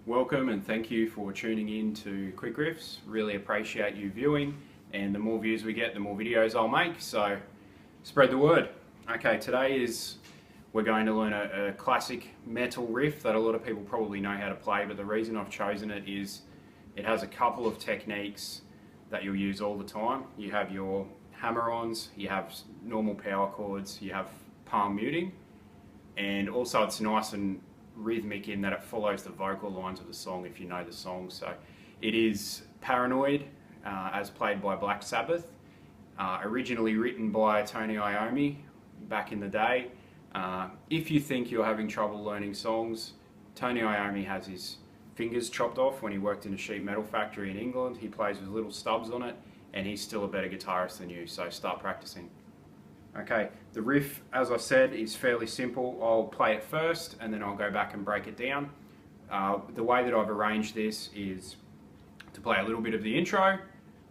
Welcome and thank you for tuning in to Quick Riffs. Really appreciate you viewing, and the more views we get, the more videos I'll make, so spread the word. Okay, today we're going to learn a classic metal riff that a lot of people probably know how to play, but the reason I've chosen it is it has a couple of techniques that you'll use all the time. You have your hammer-ons, you have normal power chords, you have palm muting, and also it's nice and rhythmic in that it follows the vocal lines of the song if you know the song. So it is Paranoid, as played by Black Sabbath, originally written by Tony Iommi back in the day. If you think you're having trouble learning songs, Tony Iommi has his fingers chopped off when he worked in a sheet metal factory in England. He plays with little stubs on it, and he's still a better guitarist than you, so start practicing. Okay, the riff, as I said, is fairly simple. I'll play it first and then I'll go back and break it down. The way that I've arranged this is to play a little bit of the intro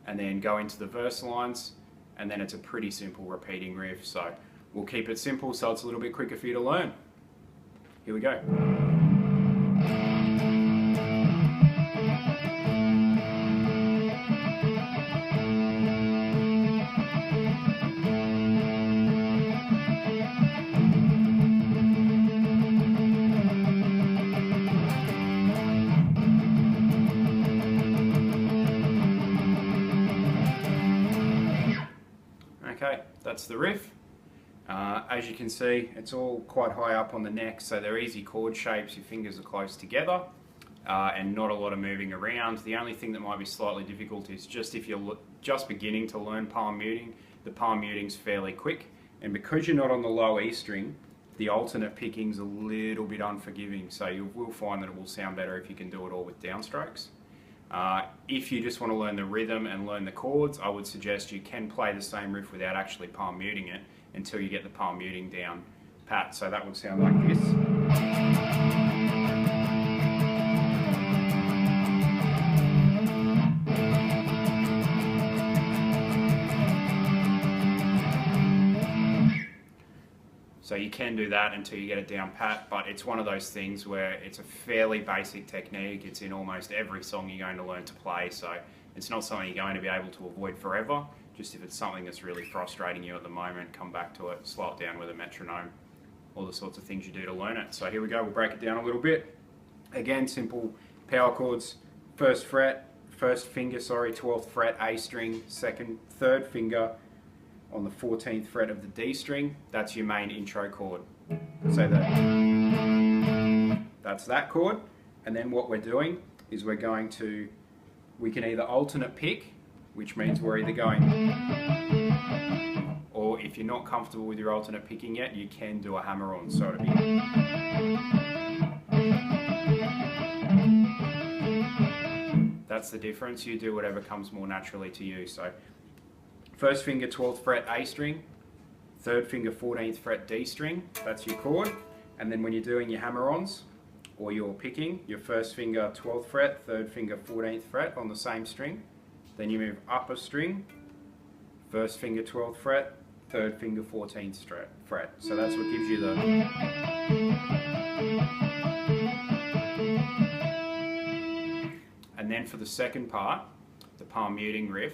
and then go into the verse lines, and then it's a pretty simple repeating riff. So we'll keep it simple so it's a little bit quicker for you to learn. Here we go. Okay, that's the riff. As you can see, it's all quite high up on the neck, so they're easy chord shapes. Your fingers are close together, and not a lot of moving around. The only thing that might be slightly difficult is just if you're just beginning to learn palm muting. The palm muting's fairly quick, and because you're not on the low E string, the alternate picking's a little bit unforgiving, so you will find that it will sound better if you can do it all with downstrokes. If you just want to learn the rhythm and learn the chords, I would suggest you can play the same riff without actually palm muting it until you get the palm muting down pat. So that would sound like this. So you can do that until you get it down pat, but it's one of those things where it's a fairly basic technique. It's in almost every song you're going to learn to play, so it's not something you're going to be able to avoid forever. Just if it's something that's really frustrating you at the moment, come back to it, slow it down with a metronome, all the sorts of things you do to learn it. So here we go, we'll break it down a little bit. Again, simple power chords, first finger, 12th fret, A string, third finger, on the 14th fret of the D string. That's your main intro chord. So that's that chord, and then what we're doing is we can either alternate pick, which means we're either going, or if you're not comfortable with your alternate picking yet, you can do a hammer-on, so it'll be. That's the difference. You do whatever comes more naturally to you. So first finger 12th fret A string, third finger 14th fret D string, that's your chord. And then when you're doing your hammer-ons or you're picking, your first finger 12th fret, third finger 14th fret on the same string. Then you move up a string, first finger 12th fret, third finger 14th fret. So that's what gives you the. And then for the second part, the palm muting riff,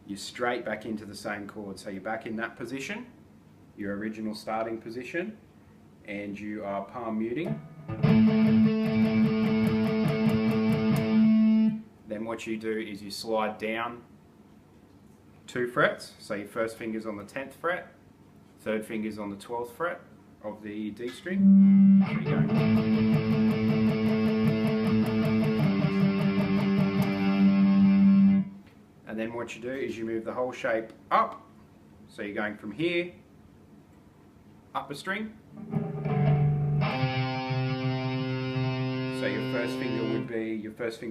you're straight back into the same chord. So you're back in that position, your original starting position, and you are palm muting. Then what you do is you slide down 2 frets. So your first finger's on the 10th fret, third finger's on the 12th fret of the D string. There you go. And then what you do is you move the whole shape up. So you're going from here, up a string. So your first finger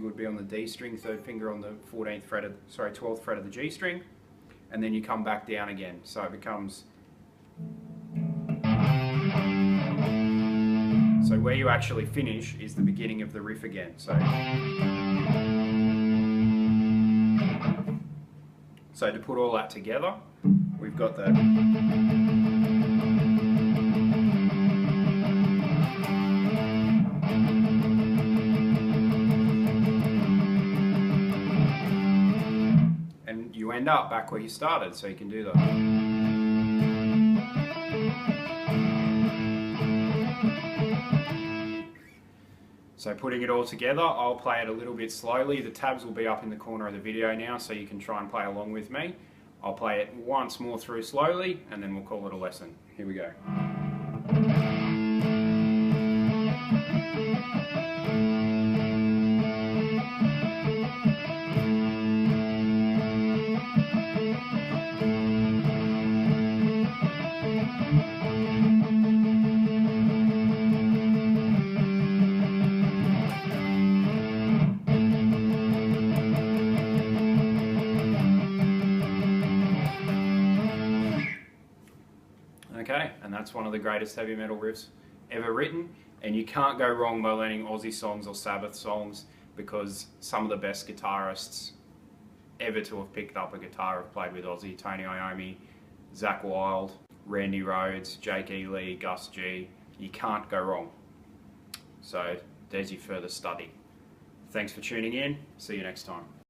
would be on the D string, third finger on the 12th fret of the G string, and then you come back down again. So it becomes. So where you actually finish is the beginning of the riff again. So to put all that together, we've got the. end up back where you started, so you can do that. So putting it all together, I'll play it a little bit slowly. The tabs will be up in the corner of the video now, so you can try and play along with me. I'll play it once more through slowly, and then we'll call it a lesson. Here we go. Okay, and that's one of the greatest heavy metal riffs ever written, and you can't go wrong by learning Aussie songs or Sabbath songs, because some of the best guitarists ever to have picked up a guitar have played with Aussie. Tony Iommi, Zakk Wylde, Randy Rhoads, Jake E. Lee, Gus G. You can't go wrong. So there's your further study. Thanks for tuning in. See you next time.